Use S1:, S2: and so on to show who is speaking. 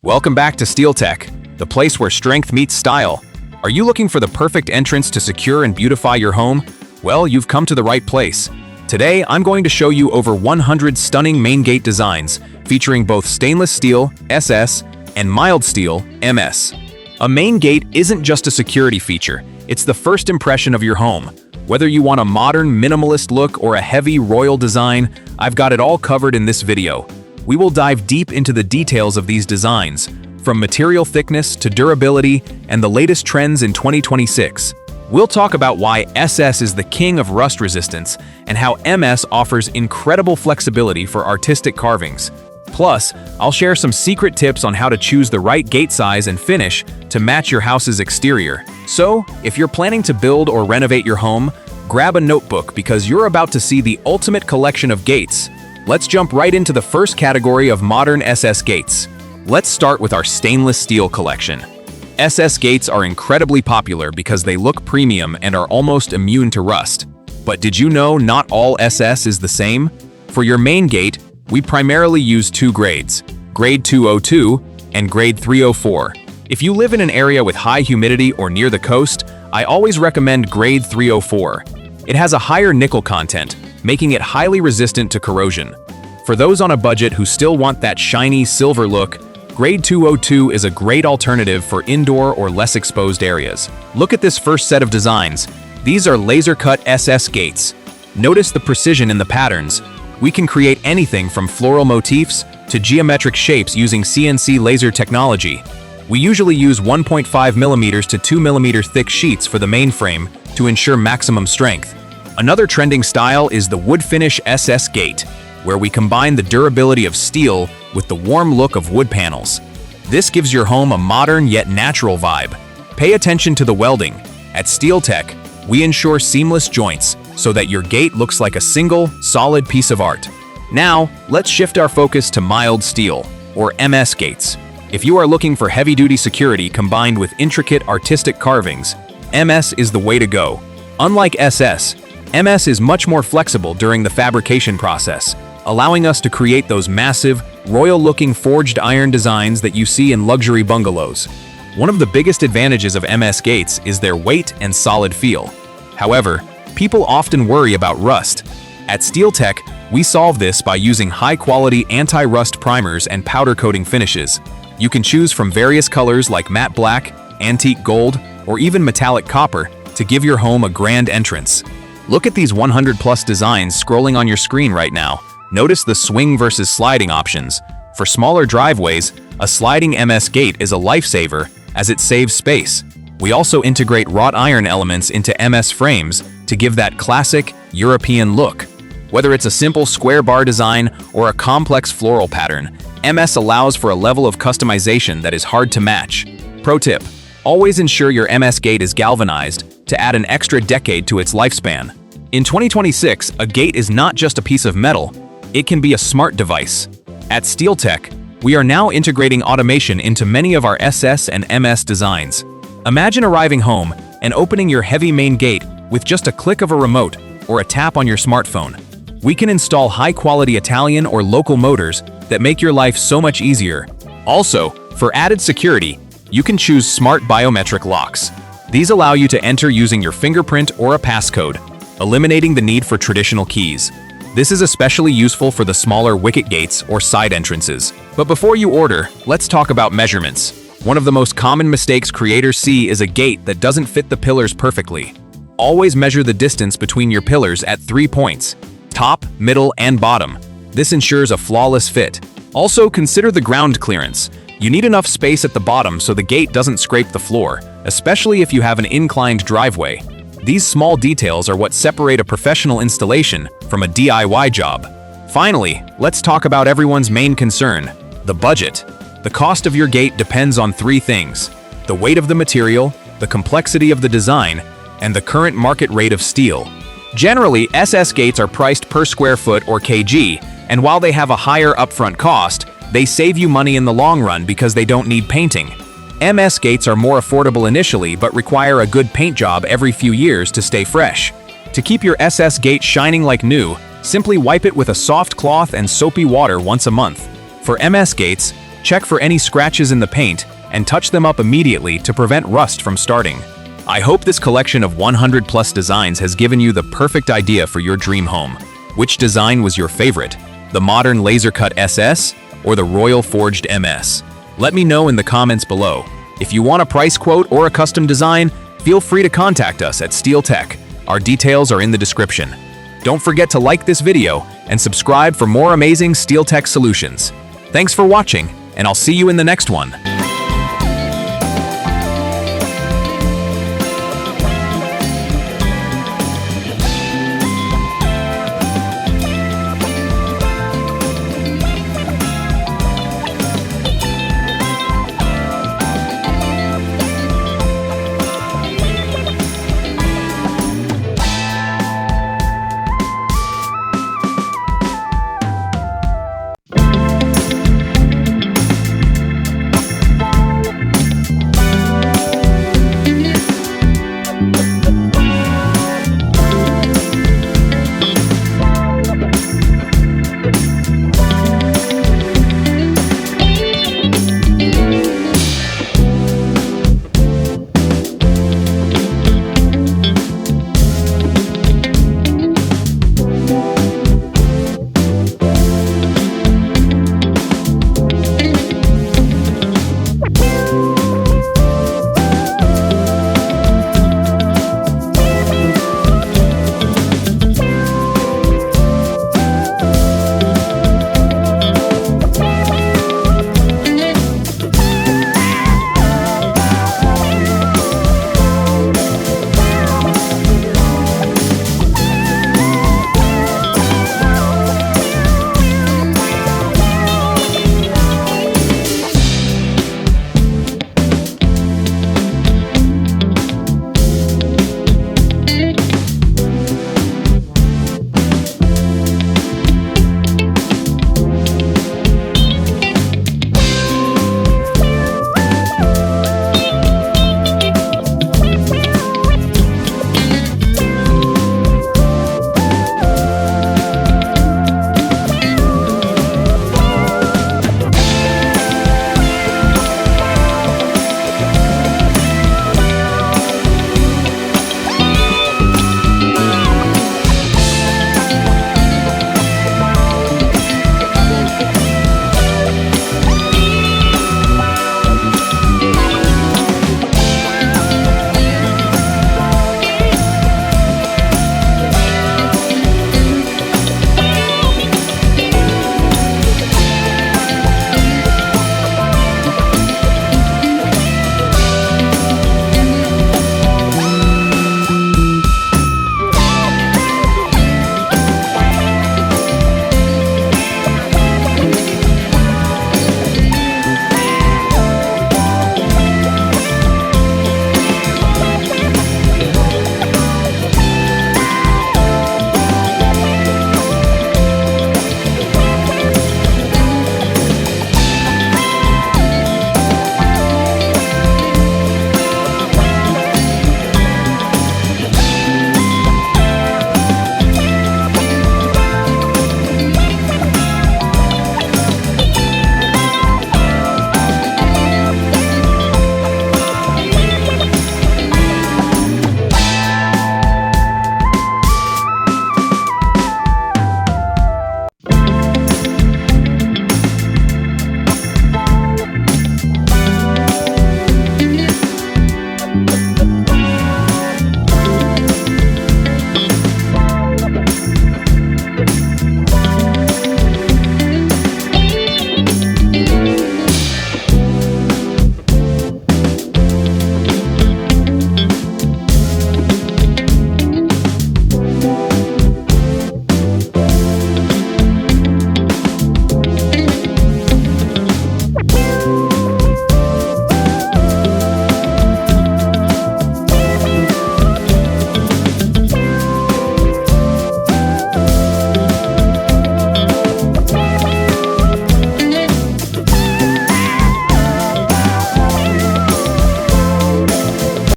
S1: Welcome back to Steel Tech, the place where strength meets style. Are you looking for the perfect entrance to secure and beautify your home? Well, you've come to the right place. Today, I'm going to show you over 100 stunning main gate designs featuring both stainless steel, SS, and mild steel, MS. A main gate isn't just a security feature, it's the first impression of your home. Whether you want a modern, minimalist look or a heavy, royal design, I've got it all covered in this video. We will dive deep into the details of these designs, from material thickness to durability and the latest trends in 2026. We'll talk about why SS is the king of rust resistance and how MS offers incredible flexibility for artistic carvings. Plus, I'll share some secret tips on how to choose the right gate size and finish to match your house's exterior. So, if you're planning to build or renovate your home, grab a notebook because you're about to see the ultimate collection of gates. Let's jump right into the first category of modern SS gates. Let's start with our stainless steel collection. SS gates are incredibly popular because they look premium and are almost immune to rust. But did you know not all SS is the same? For your main gate, we primarily use two grades, grade 202 and grade 304. If you live in an area with high humidity or near the coast, I always recommend grade 304. It has a higher nickel content, making it highly resistant to corrosion. For those on a budget who still want that shiny silver look, grade 202 is a great alternative for indoor or less exposed areas. Look at this first set of designs. These are laser-cut SS gates. Notice the precision in the patterns. We can create anything from floral motifs to geometric shapes using CNC laser technology. We usually use 1.5mm to 2mm thick sheets for the main frame to ensure maximum strength. Another trending style is the wood finish SS gate, where we combine the durability of steel with the warm look of wood panels. This gives your home a modern yet natural vibe. Pay attention to the welding. At Steel Tech, we ensure seamless joints so that your gate looks like a single, solid piece of art. Now, let's shift our focus to mild steel, or MS gates. If you are looking for heavy-duty security combined with intricate artistic carvings, MS is the way to go. Unlike SS, MS is much more flexible during the fabrication process, allowing us to create those massive, royal-looking forged iron designs that you see in luxury bungalows. One of the biggest advantages of MS gates is their weight and solid feel. However, people often worry about rust. At Steel Tech, we solve this by using high-quality anti-rust primers and powder coating finishes. You can choose from various colors like matte black, antique gold, or even metallic copper to give your home a grand entrance. Look at these 100+ designs scrolling on your screen right now. Notice the swing versus sliding options. For smaller driveways, a sliding MS gate is a lifesaver as it saves space. We also integrate wrought iron elements into MS frames to give that classic European look. Whether it's a simple square bar design or a complex floral pattern, MS allows for a level of customization that is hard to match. Pro tip: always ensure your MS gate is galvanized to add an extra decade to its lifespan. In 2026, a gate is not just a piece of metal, it can be a smart device. At Steel Tech, we are now integrating automation into many of our SS and MS designs. Imagine arriving home and opening your heavy main gate with just a click of a remote or a tap on your smartphone. We can install high-quality Italian or local motors that make your life so much easier. Also, for added security, you can choose smart biometric locks. These allow you to enter using your fingerprint or a passcode, eliminating the need for traditional keys. This is especially useful for the smaller wicket gates or side entrances. But before you order, let's talk about measurements. One of the most common mistakes creators see is a gate that doesn't fit the pillars perfectly. Always measure the distance between your pillars at 3 points: top, middle, and bottom. This ensures a flawless fit. Also, consider the ground clearance. You need enough space at the bottom so the gate doesn't scrape the floor, especially if you have an inclined driveway. These small details are what separate a professional installation from a DIY job. Finally, let's talk about everyone's main concern: the budget. The cost of your gate depends on three things: the weight of the material, the complexity of the design, and the current market rate of steel. Generally, SS gates are priced per square foot or kg, and while they have a higher upfront cost, they save you money in the long run because they don't need painting. MS gates are more affordable initially but require a good paint job every few years to stay fresh. To keep your SS gate shining like new, simply wipe it with a soft cloth and soapy water once a month. For MS gates, Check for any scratches in the paint and touch them up immediately to prevent rust from starting. I hope this collection of 100+ designs has given you the perfect idea for your dream home. Which design was your favorite? The modern laser-cut SS or the royal forged MS? Let me know in the comments below. If you want a price quote or a custom design, feel free to contact us at Steel Tech. Our details are in the description. Don't forget to like this video and subscribe for more amazing Steel Tech solutions. Thanks for watching, and I'll see you in the next one.